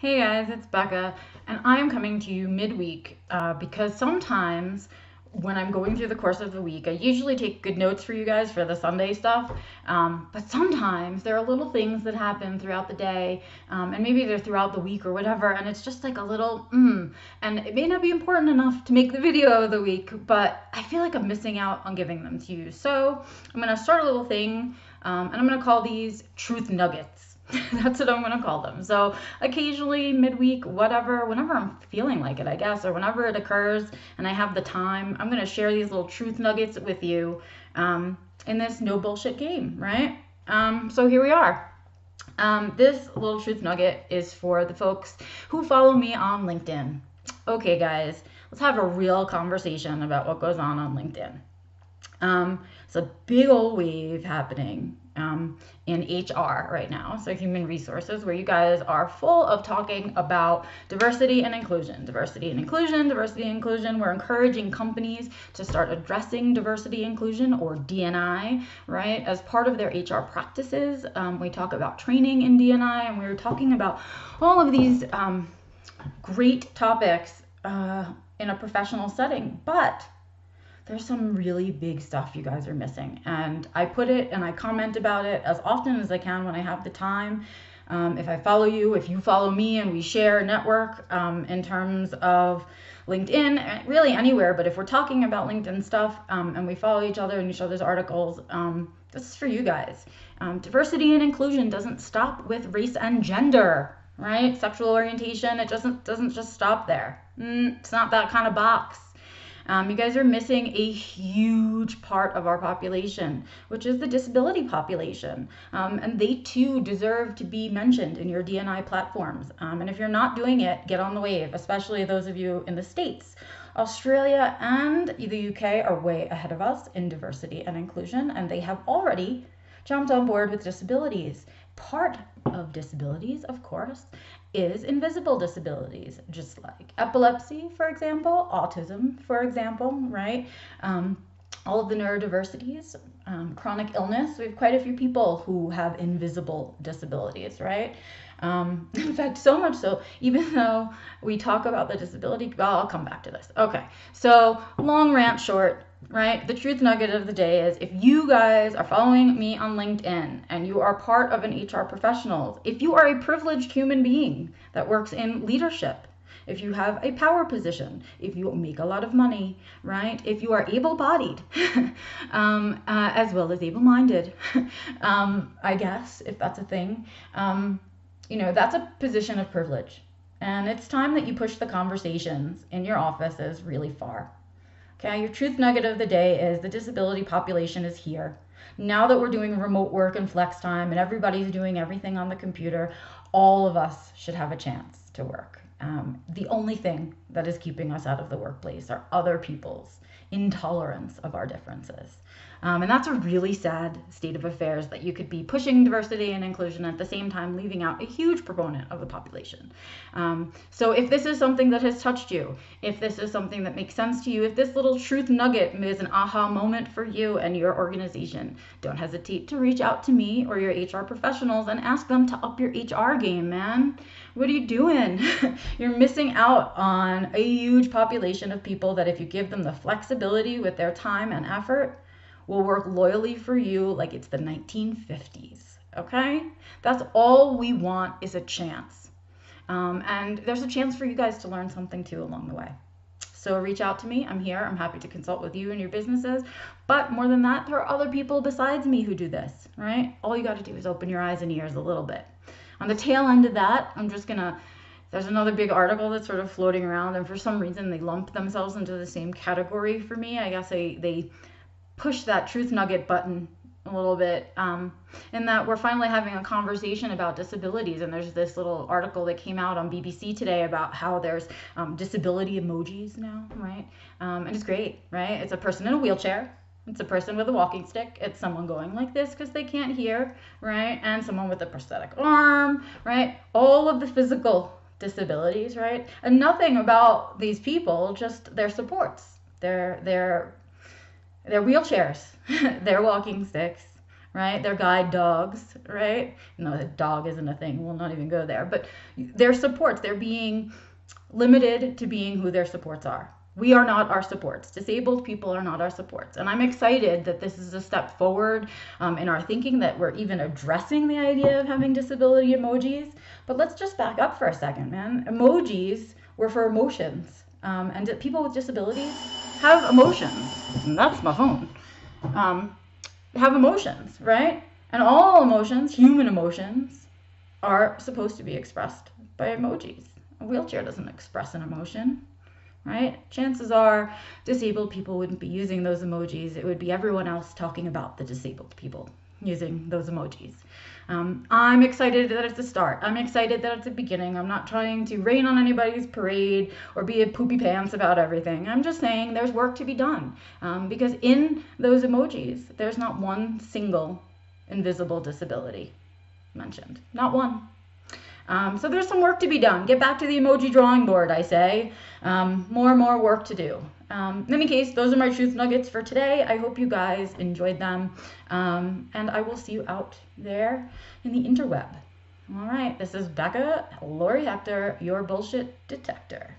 Hey guys, it's Becca, and I'm coming to you midweek because sometimes when I'm going through the course of the week, I usually take good notes for you guys for the Sunday stuff. But sometimes there are little things that happen throughout the day, and maybe they're throughout the week or whatever, and it's just like a little and it may not be important enough to make the video of the week, but I feel like I'm missing out on giving them to you. So I'm gonna start a little thing, and I'm gonna call these Truth Nuggets. That's what I'm gonna call them. So occasionally, midweek, whatever, whenever I'm feeling like it, I guess, or whenever it occurs and I have the time, I'm gonna share these little truth nuggets with you in this no bullshit game, right? So here we are. This little truth nugget is for the folks who follow me on LinkedIn. Okay, guys, let's have a real conversation about what goes on LinkedIn. It's a big old wave happening in HR right now, so human resources, where you guys are full of talking about diversity and inclusion. Diversity and inclusion, diversity and inclusion. We're encouraging companies to start addressing diversity inclusion, or D&I, right, as part of their HR practices. We talk about training in D&I, and we were talking about all of these great topics in a professional setting, but there's some really big stuff you guys are missing. And I put it and I comment about it as often as I can when I have the time. If I follow you, if you follow me, and we share network in terms of LinkedIn, really anywhere, but if we're talking about LinkedIn stuff and we follow each other and each other's articles, this is for you guys. Diversity and inclusion doesn't stop with race and gender, right? Sexual orientation, it doesn't just stop there. It's not that kind of box. You guys are missing a huge part of our population, which is the disability population. And they too deserve to be mentioned in your D&I platforms. And if you're not doing it, get on the wave, especially those of you in the States. Australia and the UK are way ahead of us in diversity and inclusion, and they have already jumped on board with disabilities. Part of disabilities, of course, is invisible disabilities, just like epilepsy, for example, autism, for example, right? All of the neurodiversities, chronic illness. We have quite a few people who have invisible disabilities, right? In fact, so much so, even though we talk about the disability, well, I'll come back to this. Okay, so long rant short, right? The truth nugget of the day is, if you guys are following me on LinkedIn and you are part of an HR professional, if you are a privileged human being that works in leadership, if you have a power position, if you make a lot of money, right? If you are able-bodied, as well as able-minded, I guess, if that's a thing, that's a position of privilege. And it's time that you push the conversations in your offices really far. Okay, your truth nugget of the day is the disability population is here. Now that we're doing remote work and flex time and everybody's doing everything on the computer, all of us should have a chance to work. The only thing that is keeping us out of the workplace are other people's intolerance of our differences. And that's a really sad state of affairs, that you could be pushing diversity and inclusion at the same time leaving out a huge proponent of the population. So if this is something that has touched you, if this is something that makes sense to you, if this little truth nugget is an aha moment for you and your organization, don't hesitate to reach out to me or your HR professionals and ask them to up your HR game, man. What are you doing? You're missing out on a huge population of people that, if you give them the flexibility with their time and effort, will work loyally for you like it's the 1950s, okay? That's all we want, is a chance. And there's a chance for you guys to learn something too along the way. So reach out to me. I'm here. I'm happy to consult with you and your businesses. But more than that, there are other people besides me who do this, right? All you got to do is open your eyes and ears a little bit. On the tail end of that, there's another big article that's sort of floating around, and for some reason they lump themselves into the same category for me. I guess they push that truth nugget button a little bit, in that we're finally having a conversation about disabilities. And there's this little article that came out on BBC today about how there's disability emojis now, right? And it's great, right? It's a person in a wheelchair. It's a person with a walking stick. It's someone going like this because they can't hear, right? And someone with a prosthetic arm, right? All of the physical disabilities, right? And nothing about these people, just their supports, their wheelchairs, their walking sticks, right? They're guide dogs, right? No, a dog isn't a thing. We'll not even go there. But they're supports. They're being limited to being who their supports are. We are not our supports. Disabled people are not our supports. And I'm excited that this is a step forward in our thinking, that we're even addressing the idea of having disability emojis. But let's just back up for a second, man. Emojis were for emotions. And people with disabilities have emotions. And that's my phone. Have emotions, right? And all emotions, human emotions, are supposed to be expressed by emojis. A wheelchair doesn't express an emotion, right? Chances are disabled people wouldn't be using those emojis. It would be everyone else talking about the disabled people using those emojis. I'm excited that it's a start. I'm excited that it's a beginning. I'm not trying to rain on anybody's parade or be a poopy pants about everything. I'm just saying there's work to be done, because in those emojis, there's not one single invisible disability mentioned. Not one. So there's some work to be done. Get back to the emoji drawing board, I say. More and more work to do. In any case, those are my truth nuggets for today. I hope you guys enjoyed them. And I will see you out there in the interweb. All right, this is Becca Lori Hector, your bullshit detector.